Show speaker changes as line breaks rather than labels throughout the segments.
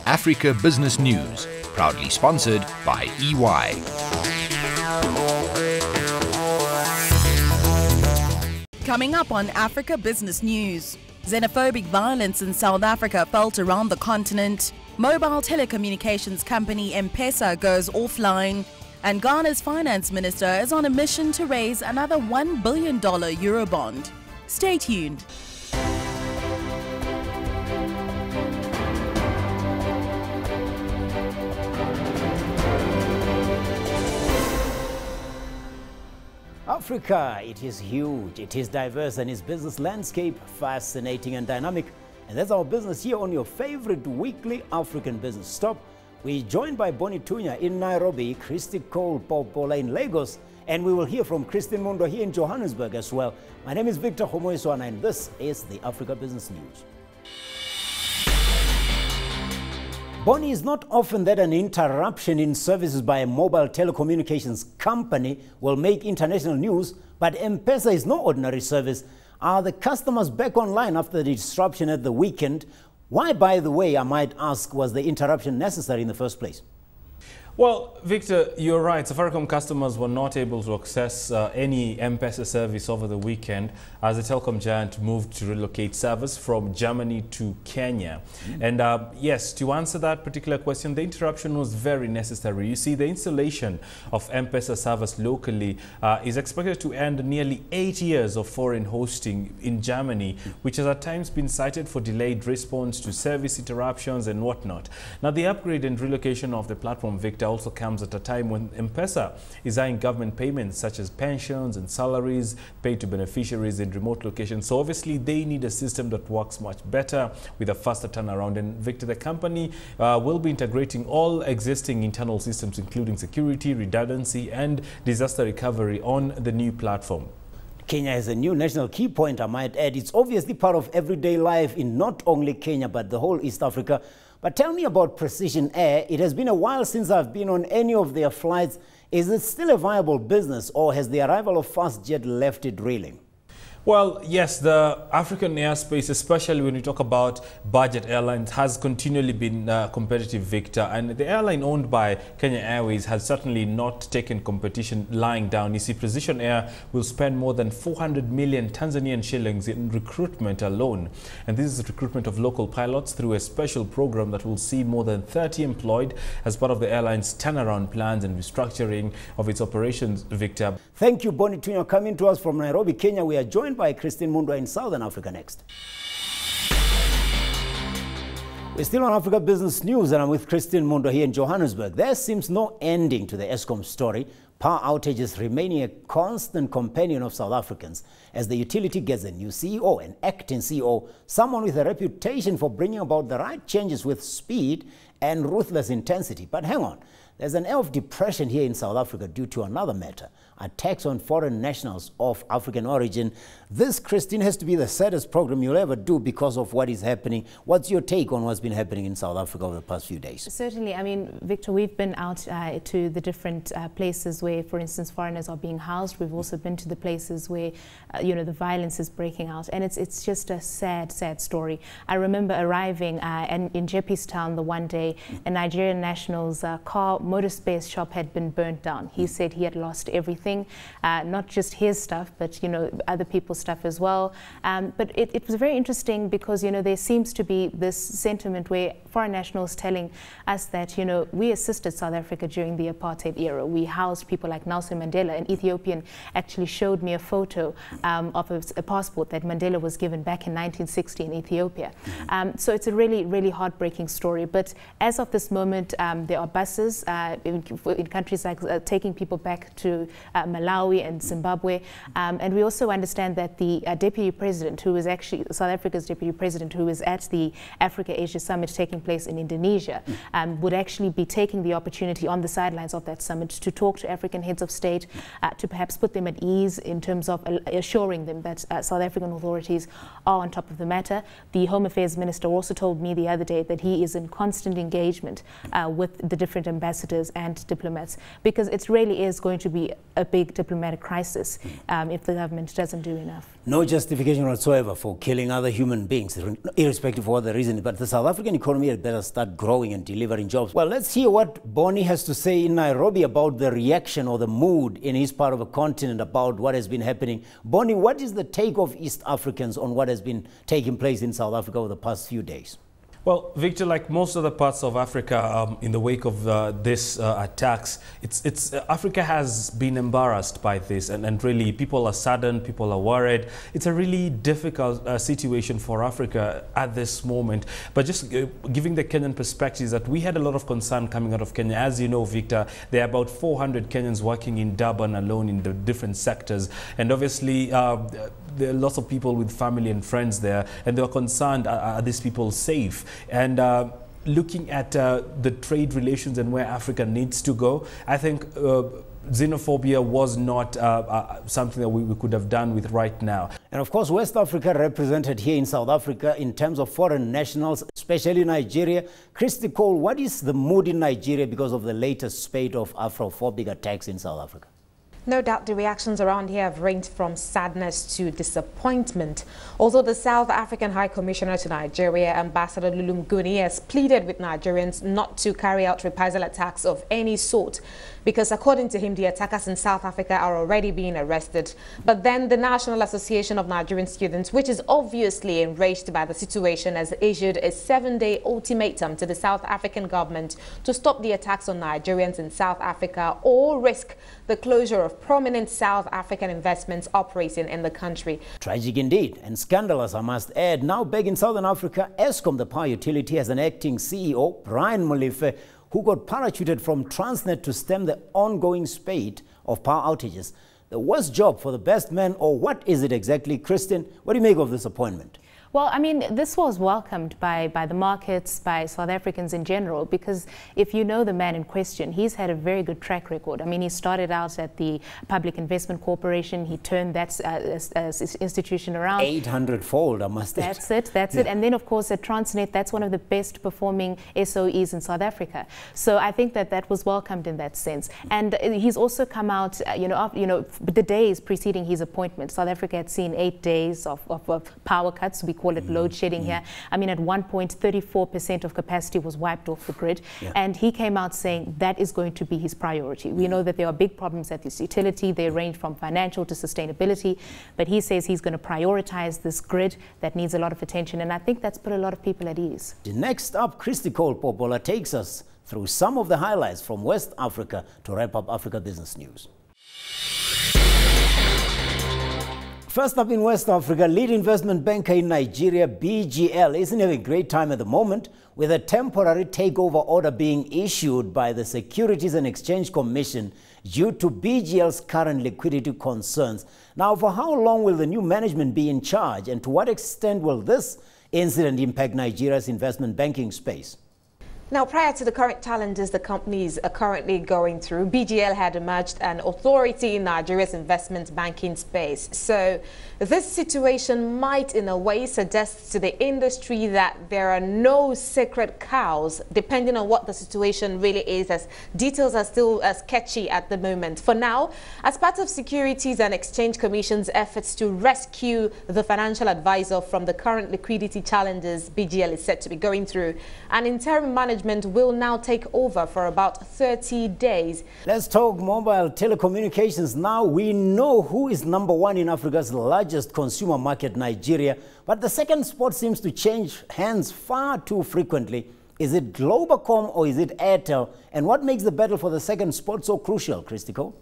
Africa Business News, proudly sponsored by EY.
Coming up on Africa Business News, xenophobic violence in South Africa felt around the continent, mobile telecommunications company M-Pesa goes offline, and Ghana's finance minister is on a mission to raise another $1 billion Eurobond. Stay tuned.
Africa, it is huge, it is diverse, and its business landscape fascinating and dynamic. And that's our business here on your favorite weekly African business stop. We're joined by Bonnie Tunya in Nairobi, Christy Cole Popola in Lagos, and we will hear from Christine Mundo here in Johannesburg as well. My name is Victor Homoiswana, and this is the Africa Business News. Bonnie, is not often that an interruption in services by a mobile telecommunications company will make international news, but M-Pesa is no ordinary service. Are the customers back online after the disruption at the weekend? Why, by the way, I might ask, was the interruption necessary in the first place?
Well, Victor, you're right. Safaricom customers were not able to access any M-Pesa service over the weekend as the telecom giant moved to relocate service from Germany to Kenya. And yes, to answer that particular question, the interruption was very necessary. You see, the installation of M-Pesa service locally is expected to end nearly 8 years of foreign hosting in Germany, which has at times been cited for delayed response to service interruptions and whatnot. Now, the upgrade and relocation of the platform, Victor, also comes at a time when M-Pesa is eyeing government payments such as pensions and salaries paid to beneficiaries in remote locations. So obviously they need a system that works much better with a faster turnaround. And Victor, the company will be integrating all existing internal systems, including security, redundancy and disaster recovery on the new platform.
Kenya is a new national key point, I might add. It's obviously part of everyday life in not only Kenya, but the whole East Africa. But tell me about Precision Air. It has been a while since I've been on any of their flights. Is it still a viable business, or has the arrival of FastJet left it reeling?
Well, yes, the African airspace, especially when we talk about budget airlines, has continually been competitive, Victor. And the airline owned by Kenya Airways has certainly not taken competition lying down. You see, Precision Air will spend more than 400 million Tanzanian shillings in recruitment alone. And this is the recruitment of local pilots through a special program that will see more than 30 employed as part of the airline's turnaround plans and restructuring of its operations, Victor.
Thank you, Bonnie Tunya. Coming to us from Nairobi, Kenya, we are joined by Christine Mundo in Southern Africa next. We're still on Africa Business News, and I'm with Christine Mundo here in Johannesburg. There seems no ending to the Eskom story. Power outages remaining a constant companion of South Africans as the utility gets a new CEO, an acting CEO, someone with a reputation for bringing about the right changes with speed and ruthless intensity. But hang on, there's an air of depression here in South Africa due to another matter, attacks on foreign nationals of African origin. This, Christine, has to be the saddest program you'll ever do because of what is happening. What's your take on what's been happening in South Africa over the past few days?
Certainly. I mean, Victor, we've been out to the different places where, for instance, foreigners are being housed. We've also been to the places where, you know, the violence is breaking out. And it's just a sad, sad story. I remember arriving in Jeppes-Town the one day, a Nigerian national's motor space shop had been burnt down. He said he had lost everything, not just his stuff, but, you know, other people's stuff as well. But it was very interesting because, you know, there seems to be this sentiment where foreign nationals telling us that, you know, we assisted South Africa during the apartheid era. We housed people like Nelson Mandela. An Ethiopian actually showed me a photo of a passport that Mandela was given back in 1960 in Ethiopia. So it's a really, really heartbreaking story. But as of this moment, there are buses in countries like taking people back to Malawi and Zimbabwe. And we also understand that the deputy president, who is actually South Africa's deputy president, who is at the Africa-Asia Summit taking place in Indonesia, would actually be taking the opportunity on the sidelines of that summit to talk to African heads of state, to perhaps put them at ease in terms of assuring them that South African authorities are on top of the matter. The Home Affairs Minister also told me the other day that he is in constant engagement with the different ambassadors and diplomats, because it really is going to be a a big diplomatic crisis if the government doesn't do enough.
No justification whatsoever for killing other human beings, irrespective of what the reason is. But the South African economy had better start growing and delivering jobs. Well, let's hear what Bonnie has to say in Nairobi about the reaction or the mood in his part of the continent about what has been happening. Bonnie, what is the take of East Africans on what has been taking place in South Africa over the past few days?
Well, Victor, like most other parts of Africa, in the wake of this attacks, Africa has been embarrassed by this, and really people are saddened, people are worried. It's a really difficult situation for Africa at this moment. But just giving the Kenyan perspective, that we had a lot of concern coming out of Kenya. As you know, Victor, there are about 400 Kenyans working in Durban alone in the different sectors, and obviously there are lots of people with family and friends there, and they were concerned, are these people safe? And looking at the trade relations and where Africa needs to go, I think xenophobia was not something that we could have done with right now.
And of course, West Africa represented here in South Africa in terms of foreign nationals, especially Nigeria. Christy Cole, what is the mood in Nigeria because of the latest spate of Afrophobic attacks in South Africa?
No doubt the reactions around here have ranged from sadness to disappointment. Although the South African High Commissioner to Nigeria, Ambassador Lulu Nguni, has pleaded with Nigerians not to carry out reprisal attacks of any sort, because according to him, the attackers in South Africa are already being arrested. But then the National Association of Nigerian Students, which is obviously enraged by the situation, has issued a 7-day ultimatum to the South African government to stop the attacks on Nigerians in South Africa or risk the closure of prominent South African investments operating in the country.
Tragic indeed, and scandalous, I must add. Now back in Southern Africa, Eskom, the power utility, has an acting CEO, Brian Molefe, who got parachuted from Transnet to stem the ongoing spate of power outages. The worst job for the best man, or what is it exactly? Kristen, what do you make of this appointment?
Well, I mean, this was welcomed by the markets, by South Africans in general, because if you know the man in question, he's had a very good track record. I mean, he started out at the Public Investment Corporation. He turned that institution around.
800-fold, I must add.
That's it. And then, of course, at Transnet, that's one of the best performing SOEs in South Africa. So I think that was welcomed in that sense. And he's also come out, the days preceding his appointment, South Africa had seen 8 days of power cuts. We call it load shedding here. I mean, at one point, 34% of capacity was wiped off the grid. Yeah. And he came out saying that is going to be his priority. We know that there are big problems at this utility. They range from financial to sustainability. But he says he's going to prioritize this grid that needs a lot of attention. And I think that's put a lot of people at ease.
Next up, Christy Cole Popola takes us through some of the highlights from West Africa to wrap up Africa Business News. First up in West Africa, lead investment banker in Nigeria, BGL, isn't having a great time at the moment, with a temporary takeover order being issued by the Securities and Exchange Commission due to BGL's current liquidity concerns. Now, for how long will the new management be in charge, and to what extent will this incident impact Nigeria's investment banking space?
Now, prior to the current challenges the companies are currently going through, BGL had emerged an authority in Nigeria's investment banking space. So this situation might, in a way, suggest to the industry that there are no sacred cows, depending on what the situation really is, as details are still sketchy at the moment. For now, as part of Securities and Exchange Commission's efforts to rescue the financial advisor from the current liquidity challenges BGL is said to be going through, an interim management will now take over for about 30 days.
Let's talk mobile telecommunications now. We know who is #1 in Africa's largest consumer market, Nigeria, but the second spot seems to change hands far too frequently. Is it Globacom or is it Airtel? And what makes the battle for the second spot so crucial, Christy Cole?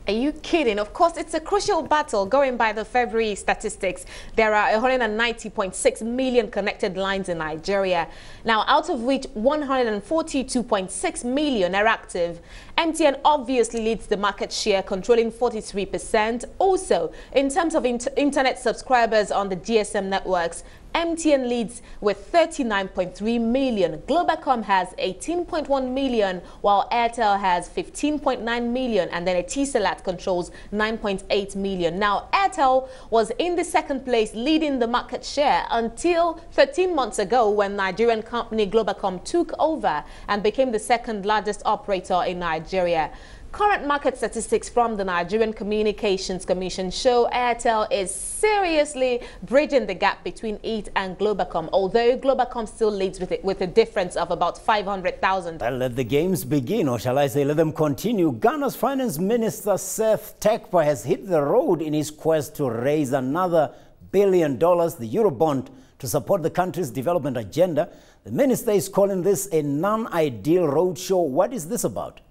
Are you kidding? Of course, it's a crucial battle. Going by the February statistics, there are 190.6 million connected lines in Nigeria. Now, out of which 142.6 million are active. MTN obviously leads the market share, controlling 43%. Also, in terms of internet subscribers on the GSM networks, MTN leads with 39.3 million. Globacom has 18.1 million, while Airtel has 15.9 million, and then Etisalat controls 9.8 million. Now, Airtel was in the second place, leading the market share until 13 months ago, when Nigerian company Globacom took over and became the second largest operator in Nigeria. Current market statistics from the Nigerian Communications Commission show Airtel is seriously bridging the gap between it and Globacom, although Globacom still leads with a difference of about 500,000.
Well, let the games begin, or shall I say let them continue. Ghana's Finance Minister Seth Terkper has hit the road in his quest to raise another $1 billion, the Eurobond, to support the country's development agenda. The minister is calling this a non-ideal roadshow. What is this about?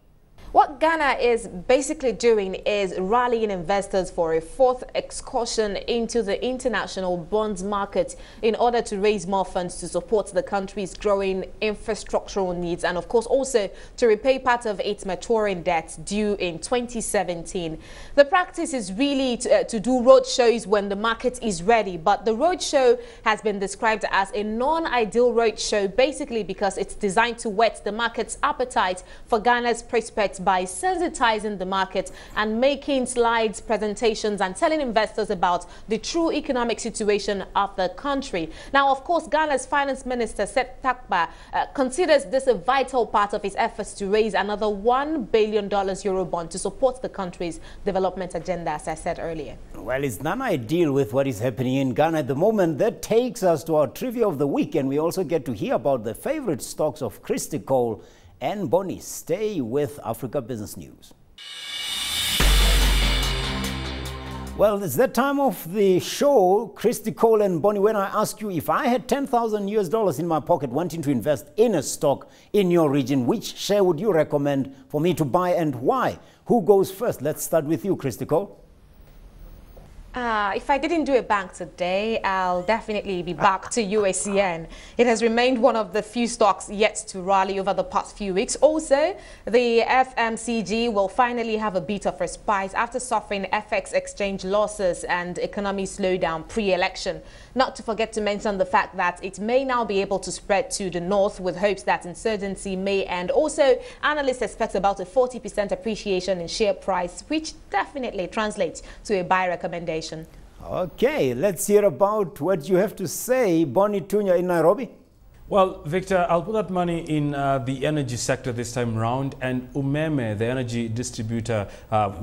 What Ghana is basically doing is rallying investors for a fourth excursion into the international bonds market in order to raise more funds to support the country's growing infrastructural needs and, of course, also to repay part of its maturing debt due in 2017. The practice is really to do roadshows when the market is ready, but the roadshow has been described as a non-ideal roadshow basically because it's designed to whet the market's appetite for Ghana's prospects by sensitizing the market and making slides, presentations and telling investors about the true economic situation of the country. Now, of course, Ghana's Finance Minister Seth Terkper considers this a vital part of his efforts to raise another $1 billion Eurobond to support the country's development agenda, as I said earlier.
Well, it's non-ideal with what is happening in Ghana at the moment. That takes us to our trivia of the week, and we also get to hear about the favorite stocks of Christy Cole and Bonnie. Stay with Africa Business News. Well, it's that time of the show, Christy Cole and Bonnie, when I ask you, if I had $10,000 in my pocket wanting to invest in a stock in your region, which share would you recommend for me to buy and why? Who goes first? Let's start with you, Christy Cole.
If I didn't do a bank today, I'll definitely be back to USCN. It has remained one of the few stocks yet to rally over the past few weeks. Also, the FMCG will finally have a bit of respite after suffering FX exchange losses and economic slowdown pre-election. Not to forget to mention the fact that it may now be able to spread to the north with hopes that insurgency may end. Also, analysts expect about a 40% appreciation in share price, which definitely translates to a buy recommendation.
Okay, let's hear about what you have to say, Bonnie Tunya in Nairobi.
Well, Victor, I'll put that money in the energy sector this time round, and Umeme, the energy distributor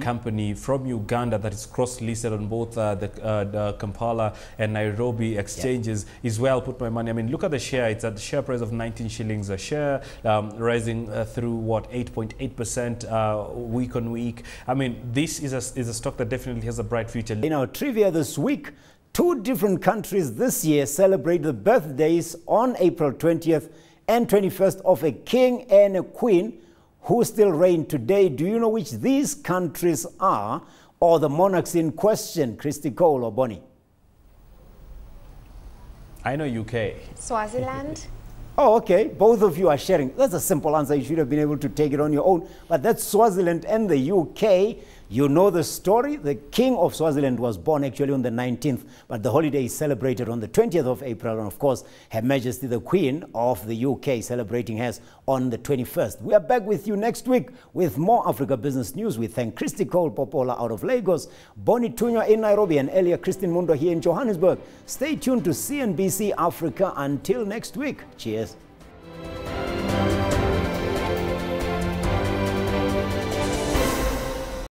company from Uganda that is cross-listed on both the Kampala and Nairobi exchanges, is where I'll put my money. I mean, look at the share. It's at the share price of 19 shillings a share, rising through, what, 8.8% week on week. I mean, this is a stock that definitely has a bright future.
In our trivia this week, 2 different countries this year celebrate the birthdays on April 20th and 21st of a king and a queen who still reign today. Do you know which these countries are, or the monarchs in question, Christy Cole or Bonnie?
I know UK.
Swaziland.
Oh, okay. Both of you are sharing. That's a simple answer. You should have been able to take it on your own. But that's Swaziland and the UK. You know the story. The king of Swaziland was born actually on the 19th, but the holiday is celebrated on the 20th of April. And of course, Her Majesty the Queen of the UK celebrating hers on the 21st. We are back with you next week with more Africa Business News. We thank Christy Cole Popola out of Lagos, Bonnie Tunya in Nairobi, and earlier Christine Mundo here in Johannesburg. Stay tuned to CNBC Africa until next week. Cheers.